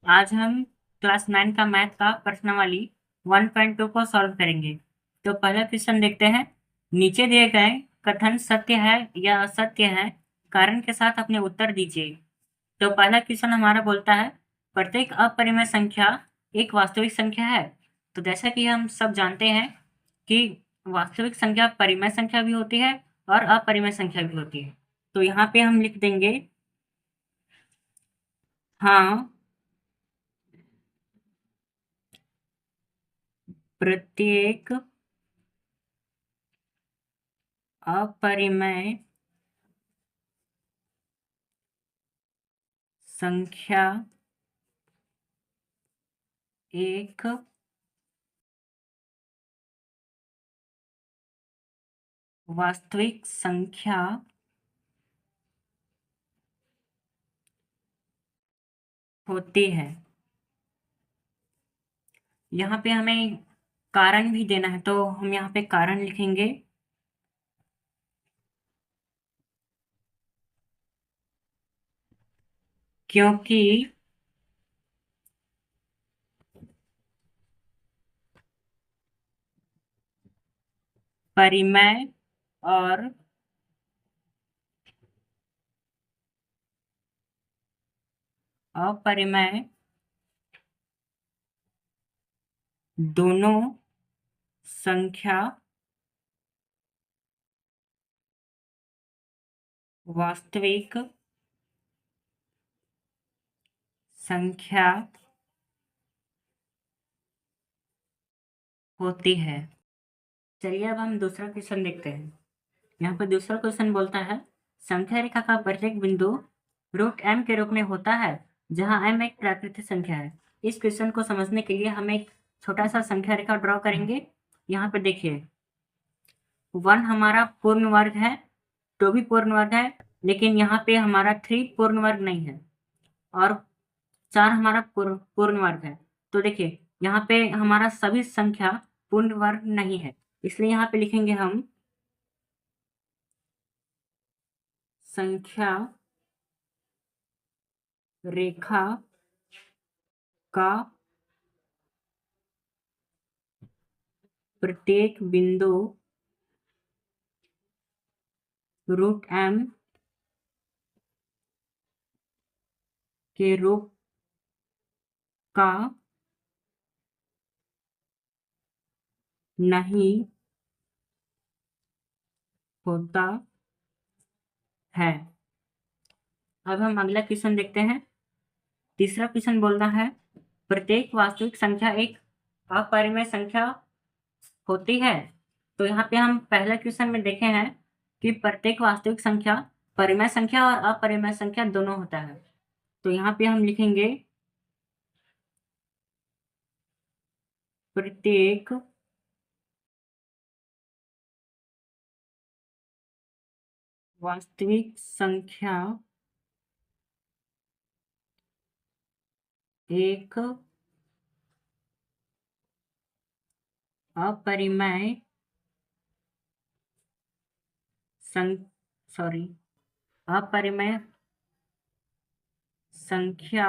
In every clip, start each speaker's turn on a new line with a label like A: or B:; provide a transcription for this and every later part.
A: आज हम क्लास 9 का मैथ का प्रश्नावली 1.2 को सॉल्व करेंगे। तो पहला क्वेश्चन देखते हैं। नीचे दिए गए कथन सत्य है या असत्य है, कारण के साथ अपने उत्तर दीजिए। तो पहला क्वेश्चन हमारा बोलता है, प्रत्येक अपरिमेय संख्या एक वास्तविक संख्या है। तो जैसा कि हम सब जानते हैं कि वास्तविक संख्या परिमेय संख्या भी होती है और अपरिमेय संख्या भी होती है। तो यहाँ पे हम लिख देंगे हाँ, प्रत्येक अपरिमेय संख्या एक वास्तविक संख्या होती है। यहाँ पे हमें कारण भी देना है, तो हम यहाँ पे कारण लिखेंगे। क्योंकि परिमेय और अपरिमेय दोनों संख्या वास्तविक संख्या होती है। चलिए अब हम दूसरा क्वेश्चन देखते हैं। यहाँ पर दूसरा क्वेश्चन बोलता है, संख्या रेखा का प्रत्येक बिंदु रूट m के रूप में होता है, जहाँ m एक प्राकृतिक संख्या है। इस क्वेश्चन को समझने के लिए हम एक छोटा सा संख्या रेखा ड्रॉ करेंगे। यहाँ पे देखिए, 1 हमारा पूर्ण वर्ग है, 2 भी पूर्ण वर्ग है, लेकिन यहाँ पे हमारा 3 पूर्ण वर्ग नहीं है और 4 हमारा पूर्ण वर्ग है। तो देखिए, यहाँ पे हमारा सभी संख्या पूर्ण वर्ग नहीं है, इसलिए यहाँ पे लिखेंगे हम संख्या रेखा का प्रत्येक बिंदु रूट m के रूप का नहीं होता है। अब हम अगला क्वेश्चन देखते हैं। तीसरा क्वेश्चन बोलता है, प्रत्येक वास्तविक संख्या एक अपरिमेय संख्या होती है। तो यहाँ पे हम पहला क्वेश्चन में देखे हैं कि प्रत्येक वास्तविक संख्या परिमेय संख्या और अपरिमेय संख्या दोनों होता है। तो यहाँ पे हम लिखेंगे प्रत्येक वास्तविक संख्या एक अपरिमेय सॉरी अपरिमेय संख्या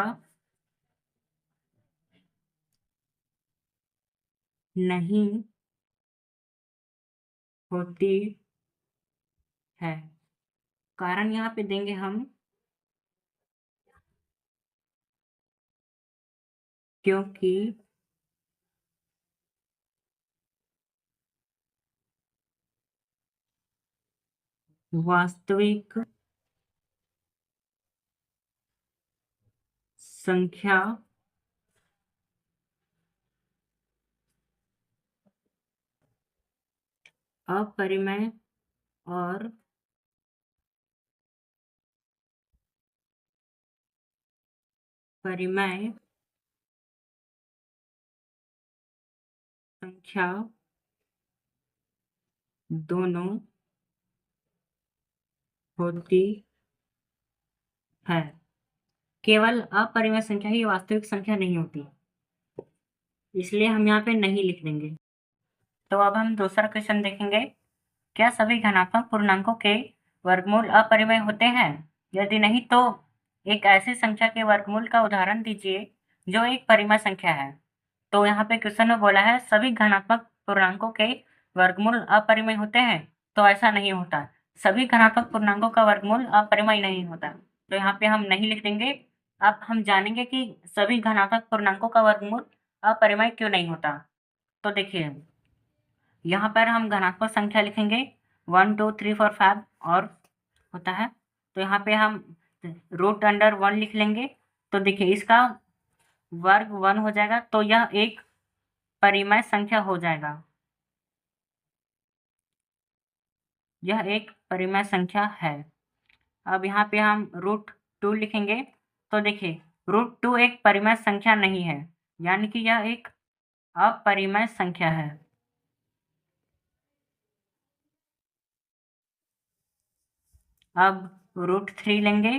A: नहीं होती है। कारण यहाँ पे देंगे हम क्योंकि वास्तविक संख्या अपरिमेय और परिमेय संख्या दोनों होती है। केवल अपरिमेय संख्या ही वास्तविक संख्या नहीं होती, इसलिए हम यहाँ पे नहीं लिख देंगे। तो अब हम दूसरा क्वेश्चन देखेंगे। क्या सभी धनात्मक पूर्णांकों के वर्गमूल अपरिमेय होते हैं? यदि नहीं तो एक ऐसी संख्या के वर्गमूल का उदाहरण दीजिए जो एक परिमेय संख्या है। तो यहाँ पे क्वेश्चन में बोला है सभी धनात्मक पूर्णांकों के वर्गमूल अपरिमेय होते हैं, तो ऐसा नहीं होता। सभी धनात्मक पूर्णांकों का वर्गमूल अपरिमेय नहीं होता, तो यहाँ पे हम नहीं लिख देंगे। अब हम जानेंगे कि सभी धनात्मक पूर्णांकों का वर्गमूल अपरिमेय क्यों नहीं होता। तो देखिए, यहाँ पर हम धनात्मक संख्या लिखेंगे 1 2 3 4 5 और होता है, तो यहाँ पे हम √1 लिख लेंगे। तो देखिए इसका वर्ग 1 हो जाएगा, तो यह एक परिमेय संख्या हो जाएगा। यह एक परिमेय संख्या है। अब यहाँ पे हम √2 लिखेंगे, तो देखिए √2 एक परिमेय संख्या नहीं है, यानी कि यह एक अपरिमेय संख्या है। अब √3 लेंगे,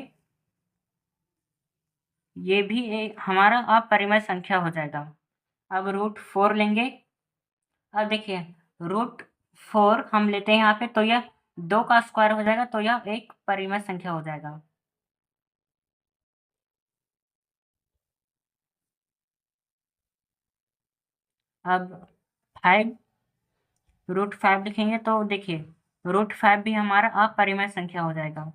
A: ये भी एक हमारा अपरिमेय संख्या हो जाएगा। अब √4 लेंगे। अब देखिए √4 हम लेते हैं यहाँ पे, तो यह 2 का स्क्वायर हो जाएगा, तो यह एक परिमेय संख्या हो जाएगा। अब 5 √5 लिखेंगे, तो देखिए √5 भी हमारा अपरिमेय संख्या हो जाएगा।